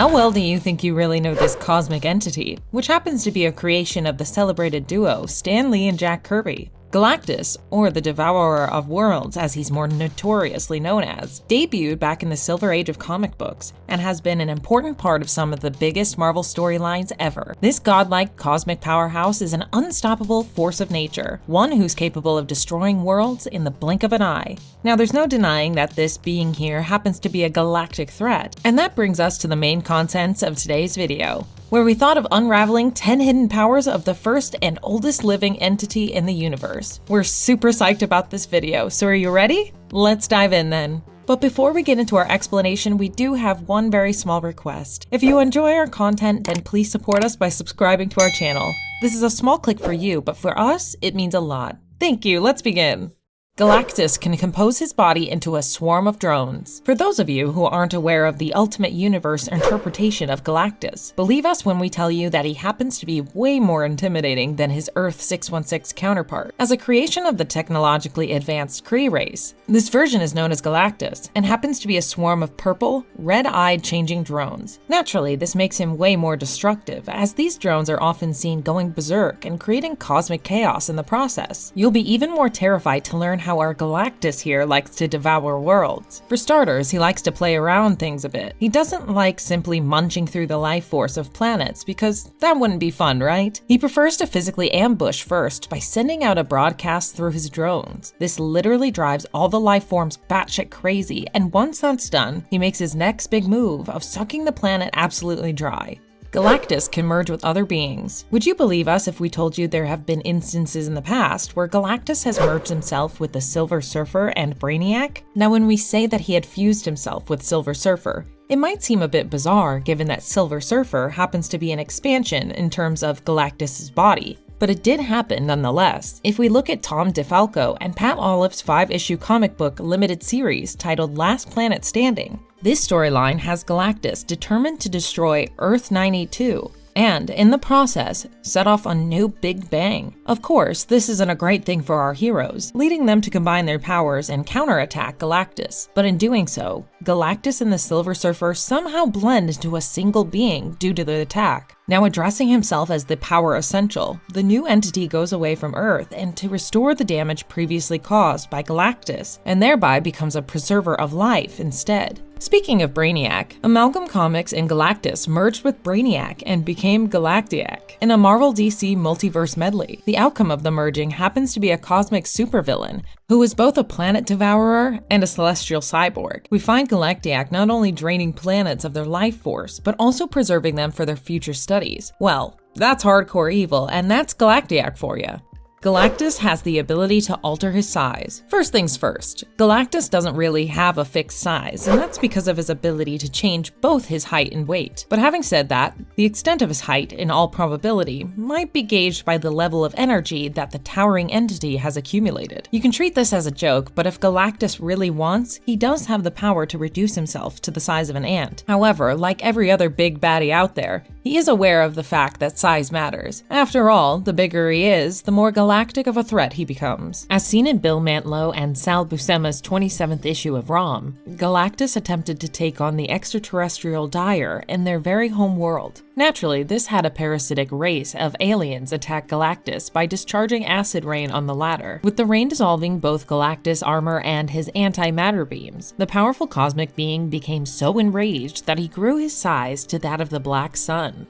How well do you think you really know this cosmic entity, which happens to be a creation of the celebrated duo Stan Lee and Jack Kirby? Galactus, or the Devourer of Worlds as he's more notoriously known as, debuted back in the Silver Age of comic books and has been an important part of some of the biggest Marvel storylines ever. This godlike cosmic powerhouse is an unstoppable force of nature, one who's capable of destroying worlds in the blink of an eye. Now there's no denying that this being here happens to be a galactic threat, and that brings us to the main contents of today's video, where we thought of unraveling 10 hidden powers of the first and oldest living entity in the universe. We're super psyched about this video, so are you ready? Let's dive in then. But before we get into our explanation, we do have one very small request. If you enjoy our content, then please support us by subscribing to our channel. This is a small click for you, but for us, it means a lot. Thank you, let's begin. Galactus can compose his body into a swarm of drones. For those of you who aren't aware of the Ultimate Universe interpretation of Galactus, believe us when we tell you that he happens to be way more intimidating than his Earth 616 counterpart. As a creation of the technologically advanced Kree race, this version is known as Galactus and happens to be a swarm of purple, red-eyed changing drones. Naturally, this makes him way more destructive, as these drones are often seen going berserk and creating cosmic chaos in the process. You'll be even more terrified to learn how our Galactus here likes to devour worlds. For starters, he likes to play around things a bit. He doesn't like simply munching through the life force of planets, because that wouldn't be fun, right? He prefers to physically ambush first by sending out a broadcast through his drones. This literally drives all the life forms batshit crazy, and once that's done, he makes his next big move of sucking the planet absolutely dry. Galactus can merge with other beings. Would you believe us if we told you there have been instances in the past where Galactus has merged himself with the Silver Surfer and Brainiac? Now, when we say that he had fused himself with Silver Surfer, it might seem a bit bizarre given that Silver Surfer happens to be an expansion in terms of Galactus' body. But it did happen nonetheless. If we look at Tom DeFalco and Pat Olive's 5-issue comic book limited series titled Last Planet Standing, this storyline has Galactus determined to destroy Earth 982, and in the process, set off a new Big Bang. Of course, this isn't a great thing for our heroes, leading them to combine their powers and counterattack Galactus. But in doing so, Galactus and the Silver Surfer somehow blend into a single being due to the attack. Now addressing himself as the Power Essential, the new entity goes away from Earth and to restore the damage previously caused by Galactus, and thereby becomes a preserver of life instead. Speaking of Brainiac, Amalgam Comics and Galactus merged with Brainiac and became Galactiac in a Marvel DC multiverse medley. The outcome of the merging happens to be a cosmic supervillain who is both a planet devourer and a celestial cyborg. We find Galactiac not only draining planets of their life force, but also preserving them for their future studies. Well, that's hardcore evil, and that's Galactiac for you. Galactus has the ability to alter his size. First things first, Galactus doesn't really have a fixed size, and that's because of his ability to change both his height and weight. But having said that, the extent of his height, in all probability, might be gauged by the level of energy that the towering entity has accumulated. You can treat this as a joke, but if Galactus really wants, he does have the power to reduce himself to the size of an ant. However, like every other big baddie out there, he is aware of the fact that size matters. After all, the bigger he is, the more galactic of a threat he becomes. As seen in Bill Mantlo and Sal Buscema's 27th issue of ROM, Galactus attempted to take on the extraterrestrial Dire in their very home world. Naturally, this had a parasitic race of aliens attack Galactus by discharging acid rain on the latter, with the rain dissolving both Galactus' armor and his antimatter beams. The powerful cosmic being became so enraged that he grew his size to that of the Black Sun.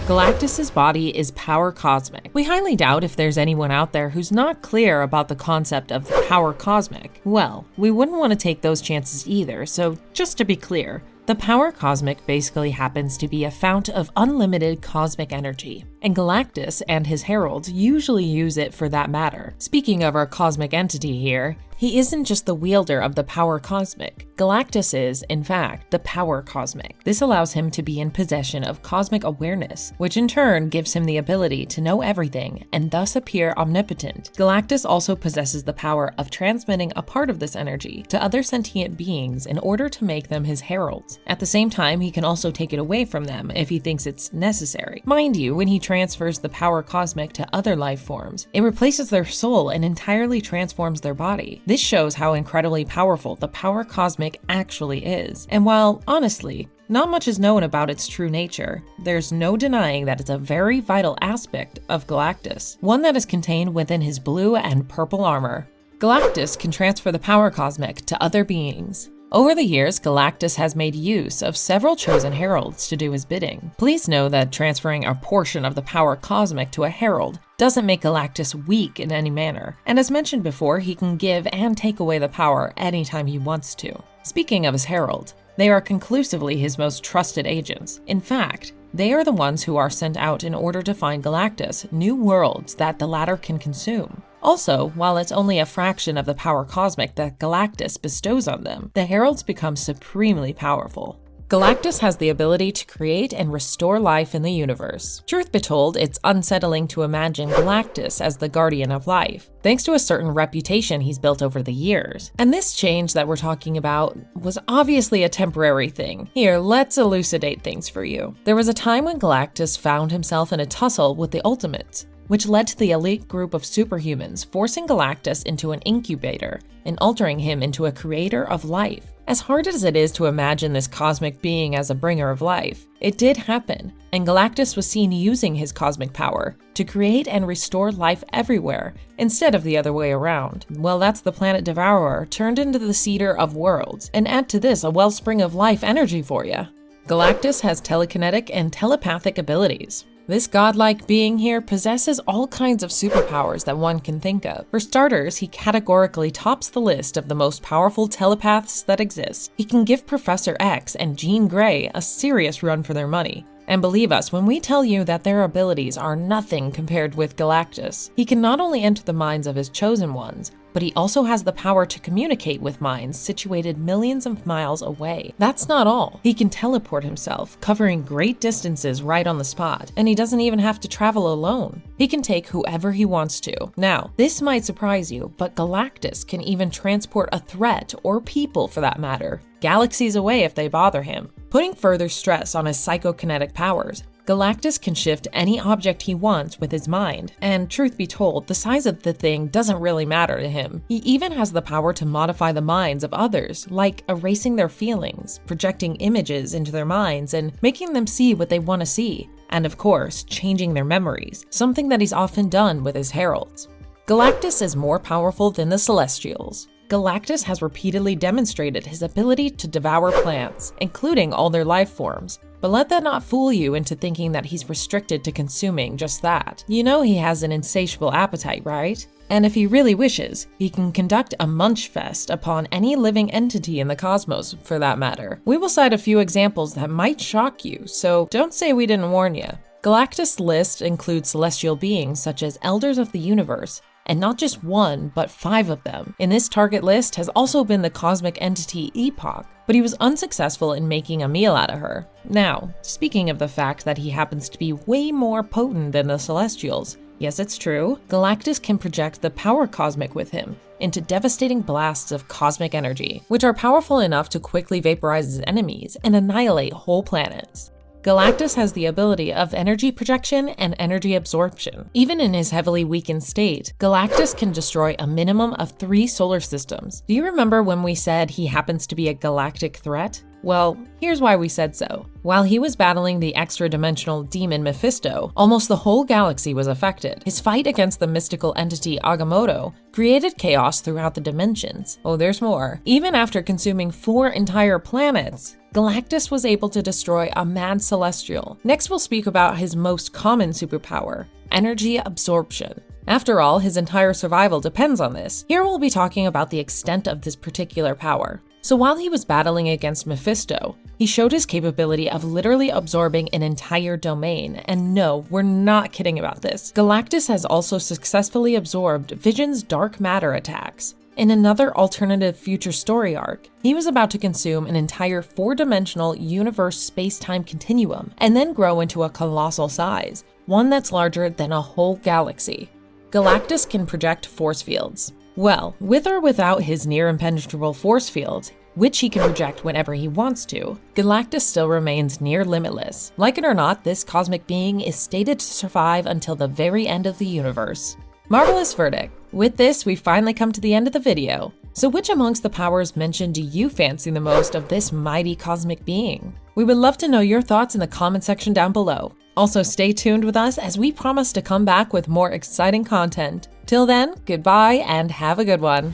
Galactus' body is power cosmic. We highly doubt if there's anyone out there who's not clear about the concept of the power cosmic. Well, we wouldn't want to take those chances either, so just to be clear, the power cosmic basically happens to be a fount of unlimited cosmic energy, and Galactus and his heralds usually use it for that matter. Speaking of our cosmic entity here, he isn't just the wielder of the power cosmic. Galactus is, in fact, the power cosmic. This allows him to be in possession of cosmic awareness, which in turn gives him the ability to know everything and thus appear omnipotent. Galactus also possesses the power of transmitting a part of this energy to other sentient beings in order to make them his heralds. At the same time, he can also take it away from them if he thinks it's necessary. Mind you, when he transfers the power cosmic to other life forms. It replaces their soul and entirely transforms their body. This shows how incredibly powerful the power cosmic actually is. And while, honestly, not much is known about its true nature, there's no denying that it's a very vital aspect of Galactus, one that is contained within his blue and purple armor. Galactus can transfer the power cosmic to other beings. Over the years, Galactus has made use of several chosen heralds to do his bidding. Please know that transferring a portion of the power cosmic to a herald doesn't make Galactus weak in any manner, and as mentioned before, he can give and take away the power anytime he wants to. Speaking of his herald, they are conclusively his most trusted agents. In fact, they are the ones who are sent out in order to find Galactus new worlds that the latter can consume. Also, while it's only a fraction of the power cosmic that Galactus bestows on them, the heralds become supremely powerful. Galactus has the ability to create and restore life in the universe. Truth be told, it's unsettling to imagine Galactus as the guardian of life, thanks to a certain reputation he's built over the years. And this change that we're talking about was obviously a temporary thing. Here, let's elucidate things for you. There was a time when Galactus found himself in a tussle with the Ultimates, which led to the elite group of superhumans forcing Galactus into an incubator and altering him into a creator of life. As hard as it is to imagine this cosmic being as a bringer of life, it did happen, and Galactus was seen using his cosmic power to create and restore life everywhere, instead of the other way around. Well, that's the planet Devourer turned into the Seeder of Worlds, and add to this a wellspring of life energy for you. Galactus has telekinetic and telepathic abilities. This godlike being here possesses all kinds of superpowers that one can think of. For starters, he categorically tops the list of the most powerful telepaths that exist. He can give Professor X and Jean Grey a serious run for their money. And believe us when we tell you that their abilities are nothing compared with Galactus. He can not only enter the minds of his chosen ones, but he also has the power to communicate with minds situated millions of miles away. That's not all. He can teleport himself, covering great distances right on the spot, and he doesn't even have to travel alone. He can take whoever he wants to. Now, this might surprise you, but Galactus can even transport a threat, or people for that matter, galaxies away if they bother him. Putting further stress on his psychokinetic powers, Galactus can shift any object he wants with his mind, and truth be told, the size of the thing doesn't really matter to him. He even has the power to modify the minds of others, like erasing their feelings, projecting images into their minds, and making them see what they want to see, and of course, changing their memories, something that he's often done with his heralds. Galactus is more powerful than the Celestials. Galactus has repeatedly demonstrated his ability to devour plants, including all their life forms. But let that not fool you into thinking that he's restricted to consuming just that. You know he has an insatiable appetite, right? And if he really wishes, he can conduct a munch fest upon any living entity in the cosmos, for that matter. We will cite a few examples that might shock you, so don't say we didn't warn you. Galactus' list includes celestial beings such as Elders of the Universe, and not just one, but 5 of them. In this target list has also been the cosmic entity Epoch, but he was unsuccessful in making a meal out of her. Now, speaking of the fact that he happens to be way more potent than the Celestials, yes, it's true, Galactus can project the power cosmic with him into devastating blasts of cosmic energy, which are powerful enough to quickly vaporize his enemies and annihilate whole planets. Galactus has the ability of energy projection and energy absorption. Even in his heavily weakened state, Galactus can destroy a minimum of 3 solar systems. Do you remember when we said he happens to be a galactic threat? Well, here's why we said so. While he was battling the extra-dimensional demon Mephisto, almost the whole galaxy was affected. His fight against the mystical entity Agamotto created chaos throughout the dimensions. Oh, there's more. Even after consuming 4 entire planets, Galactus was able to destroy a mad celestial. Next, we'll speak about his most common superpower, energy absorption. After all, his entire survival depends on this. Here we'll be talking about the extent of this particular power. So while he was battling against Mephisto, he showed his capability of literally absorbing an entire domain. And no, we're not kidding about this. Galactus has also successfully absorbed Vision's dark matter attacks. In another alternative future story arc, he was about to consume an entire 4-dimensional universe space-time continuum and then grow into a colossal size, one that's larger than a whole galaxy. Galactus can project force fields. Well, with or without his near-impenetrable force fields, which he can project whenever he wants to, Galactus still remains near limitless. Like it or not, this cosmic being is stated to survive until the very end of the universe. Marvelous verdict. With this, we finally come to the end of the video. So which amongst the powers mentioned do you fancy the most of this mighty cosmic being? We would love to know your thoughts in the comment section down below. Also, stay tuned with us as we promise to come back with more exciting content. Till then, goodbye and have a good one.